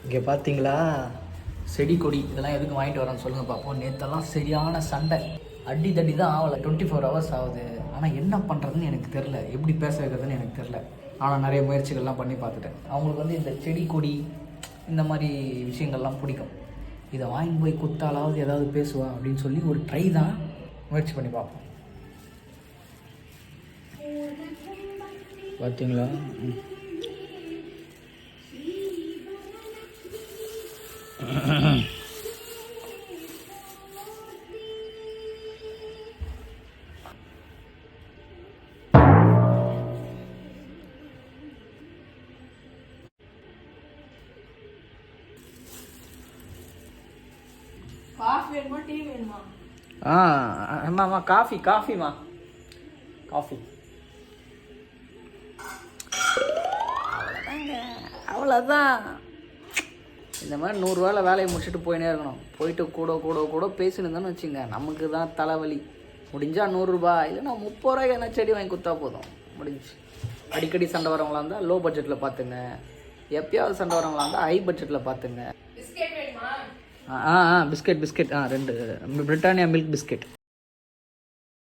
இங்கே பார்த்தீங்களா, செடி கொடி இதெல்லாம் எதுக்கு வாங்கிட்டு வரேன்னு சொல்லுங்கள் பார்ப்போம். நேற்றெல்லாம் சரியான சண்டை, அடி தடி தான் ஆகலை. 24 hours ஆகுது. ஆனால் என்ன பண்ணுறதுன்னு எனக்கு தெரில, எப்படி பேச வைக்கிறதுன்னு எனக்கு தெரில. ஆனால் நிறைய முயற்சிகள்லாம் பண்ணி பார்த்துட்டேன். அவங்களுக்கு வந்து இந்த செடி கொடி இந்த மாதிரி விஷயங்கள்லாம் பிடிக்கும். இதை வாங்கி போய் குத்தாலாவது ஏதாவது பேசுவா அப்படின்னு சொல்லி ஒரு ட்ரை தான், முயற்சி பண்ணி பார்ப்போம். பார்த்தீங்களா, ஆமாம்மா, காஃபிமா காஃபி. அவ்வளோதான். இந்த மாதிரி 100 ரூபாயில் வேலையை முடிச்சுட்டு போயினே இருக்கணும். போயிட்டு கூட பேசினுந்தான்னு வச்சுங்க, நமக்கு தான் தலைவலி. முடிஞ்சால் 100 ரூபாய், இல்லைன்னா 30 ரூபாய்க்கு என்ன செடி வாங்கி கொடுத்தா போதும், முடிஞ்சு. அடிக்கடி சண்டை வரவங்களா இருந்தால் லோ பட்ஜெட்டில் பார்த்துங்க. எப்பயாவது சண்டை வரவங்களா இருந்தால் ஹை பட்ஜெட்டில் பார்த்துங்க. Biscuit 2 Britannia milk biscuit.